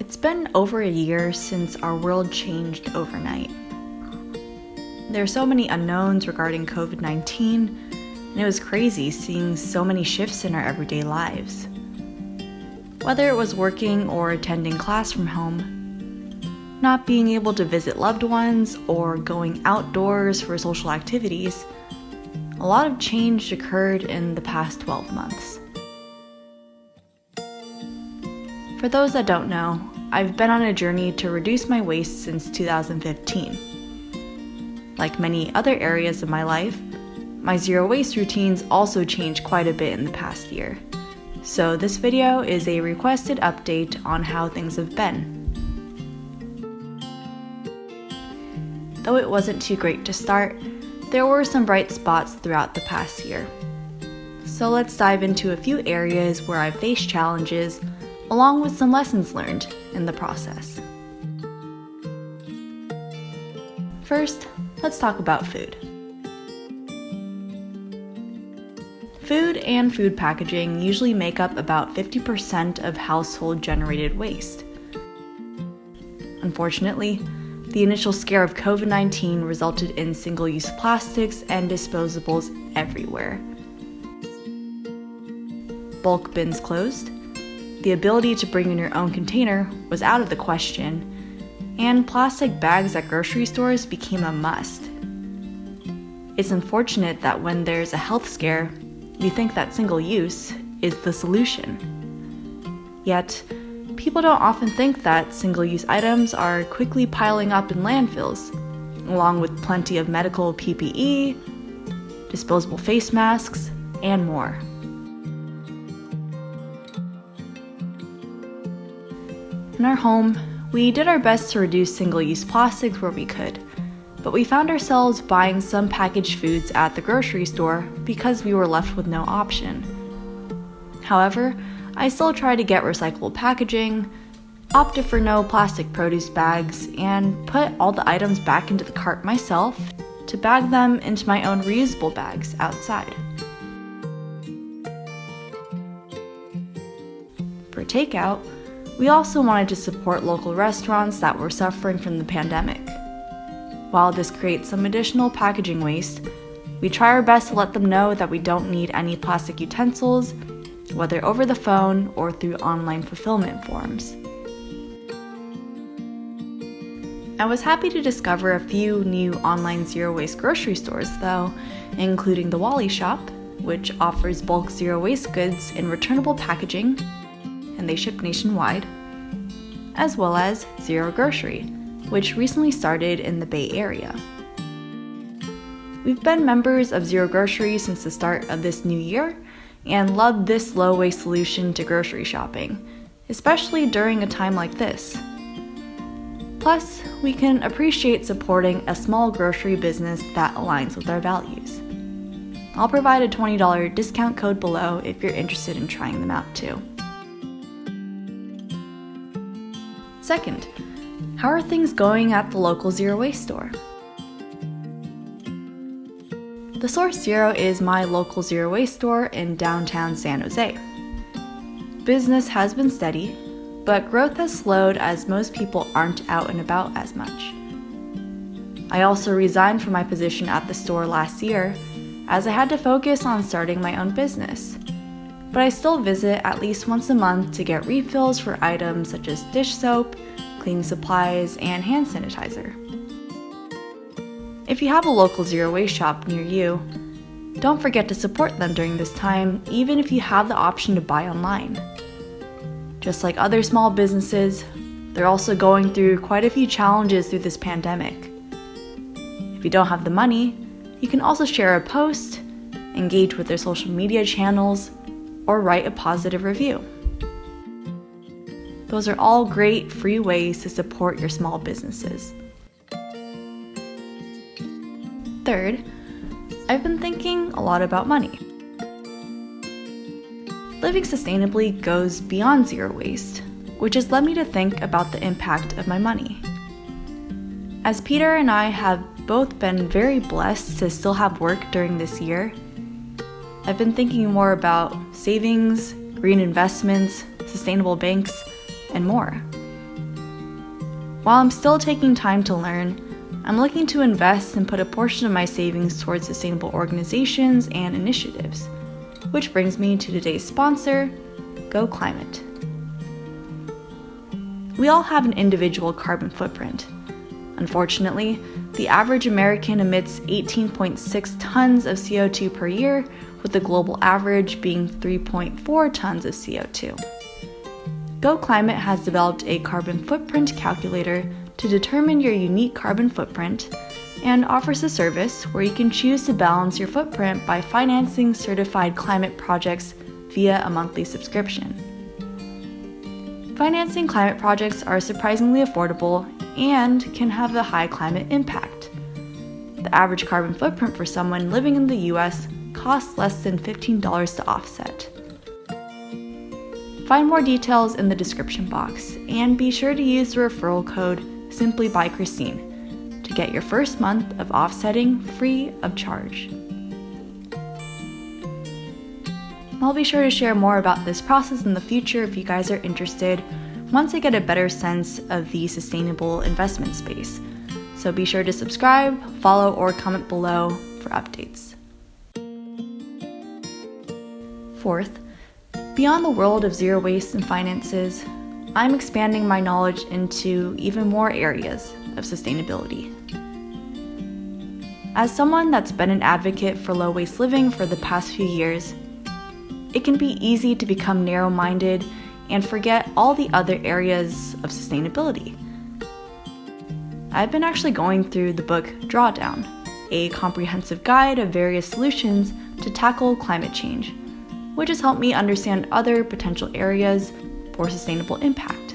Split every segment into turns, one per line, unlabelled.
It's been over a year since our world changed overnight. There are so many unknowns regarding COVID-19, and it was crazy seeing so many shifts in our everyday lives. Whether it was working or attending class from home, not being able to visit loved ones, or going outdoors for social activities, a lot of change occurred in the past 12 months. For those that don't know, I've been on a journey to reduce my waste since 2015. Like many other areas of my life, my zero waste routines also changed quite a bit in the past year. So this video is a requested update on how things have been. Though it wasn't too great to start, there were some bright spots throughout the past year. So let's dive into a few areas where I've faced challenges, along with some lessons learned in the process. First, let's talk about food. Food and food packaging usually make up about 50% of household-generated waste. Unfortunately, the initial scare of COVID-19 resulted in single-use plastics and disposables everywhere. Bulk bins closed, the ability to bring in your own container was out of the question, and plastic bags at grocery stores became a must. It's unfortunate that when there's a health scare, we think that single use is the solution. Yet, people don't often think that single-use items are quickly piling up in landfills, along with plenty of medical PPE, disposable face masks, and more. In our home, we did our best to reduce single-use plastics where we could, but we found ourselves buying some packaged foods at the grocery store because we were left with no option. However, I still try to get recyclable packaging, opted for no plastic produce bags, and put all the items back into the cart myself to bag them into my own reusable bags outside. For takeout, we also wanted to support local restaurants that were suffering from the pandemic. While this creates some additional packaging waste, we try our best to let them know that we don't need any plastic utensils, whether over the phone or through online fulfillment forms. I was happy to discover a few new online zero-waste grocery stores though, including the Wally Shop, which offers bulk zero-waste goods in returnable packaging, and they ship nationwide, as well as Zero Grocery, which recently started in the Bay Area. We've been members of Zero Grocery since the start of this new year and love this low-waste solution to grocery shopping, especially during a time like this. Plus, we can appreciate supporting a small grocery business that aligns with our values. I'll provide a $20 discount code below if you're interested in trying them out too. Second, how are things going at the local zero waste store? The Source Zero is my local zero waste store in downtown San Jose. Business has been steady, but growth has slowed as most people aren't out and about as much. I also resigned from my position at the store last year as I had to focus on starting my own business. But I still visit at least once a month to get refills for items such as dish soap, cleaning supplies, and hand sanitizer. If you have a local zero waste shop near you, don't forget to support them during this time, even if you have the option to buy online. Just like other small businesses, they're also going through quite a few challenges through this pandemic. If you don't have the money, you can also share a post, engage with their social media channels, or write a positive review. Those are all great free ways to support your small businesses. Third, I've been thinking a lot about money. Living sustainably goes beyond zero waste, which has led me to think about the impact of my money. As Peter and I have both been very blessed to still have work during this year, I've been thinking more about savings, green investments, sustainable banks, and more. While I'm still taking time to learn, I'm looking to invest and put a portion of my savings towards sustainable organizations and initiatives. Which brings me to today's sponsor, Go Climate. We all have an individual carbon footprint. Unfortunately, the average American emits 18.6 tons of CO2 per year, with the global average being 3.4 tons of CO2. Go Climate has developed a carbon footprint calculator to determine your unique carbon footprint and offers a service where you can choose to balance your footprint by financing certified climate projects via a monthly subscription. Financing climate projects are surprisingly affordable and can have a high climate impact. The average carbon footprint for someone living in the US costs less than $15 to offset. Find more details in the description box, and be sure to use the referral code SimplyByChristine to get your first month of offsetting free of charge. I'll be sure to share more about this process in the future if you guys are interested, once I get a better sense of the sustainable investment space. So be sure to subscribe, follow, or comment below for updates. Fourth, beyond the world of zero waste and finances, I'm expanding my knowledge into even more areas of sustainability. As someone that's been an advocate for low waste living for the past few years, it can be easy to become narrow-minded and forget all the other areas of sustainability. I've been actually going through the book Drawdown, a comprehensive guide of various solutions to tackle climate change, which has helped me understand other potential areas for sustainable impact.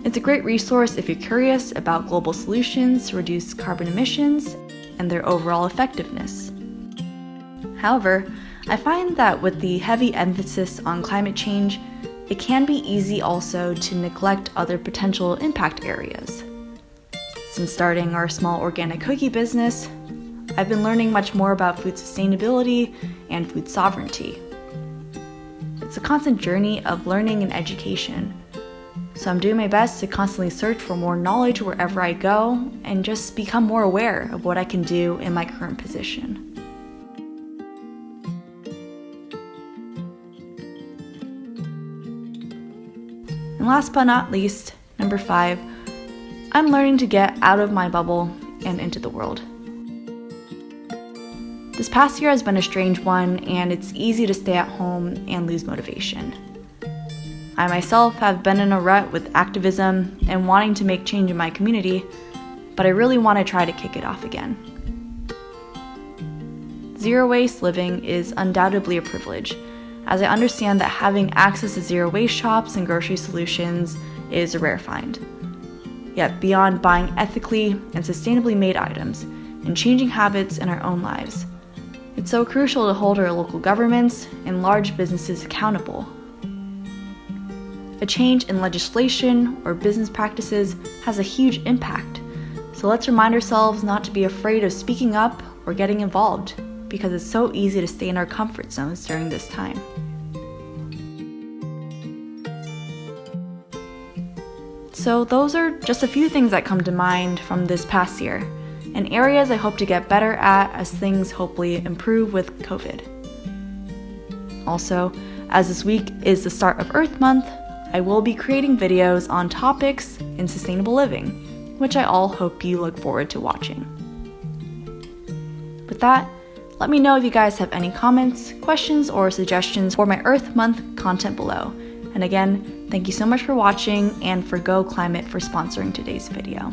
It's a great resource if you're curious about global solutions to reduce carbon emissions and their overall effectiveness. However, I find that with the heavy emphasis on climate change, it can be easy also to neglect other potential impact areas. Since starting our small organic cookie business, I've been learning much more about food sustainability and food sovereignty. It's a constant journey of learning and education, so I'm doing my best to constantly search for more knowledge wherever I go and just become more aware of what I can do in my current position. And last but not least, number 5, I'm learning to get out of my bubble and into the world. This past year has been a strange one, and it's easy to stay at home and lose motivation. I myself have been in a rut with activism and wanting to make change in my community, but I really want to try to kick it off again. Zero waste living is undoubtedly a privilege, as I understand that having access to zero waste shops and grocery solutions is a rare find. Yet beyond buying ethically and sustainably made items and changing habits in our own lives, it's so crucial to hold our local governments and large businesses accountable. A change in legislation or business practices has a huge impact, so let's remind ourselves not to be afraid of speaking up or getting involved, because it's so easy to stay in our comfort zones during this time. So those are just a few things that come to mind from this past year, and areas I hope to get better at as things hopefully improve with COVID. Also, as this week is the start of Earth Month, I will be creating videos on topics in sustainable living, which I all hope you look forward to watching. With that, let me know if you guys have any comments, questions, or suggestions for my Earth Month content below. And again, thank you so much for watching and for Go Climate for sponsoring today's video.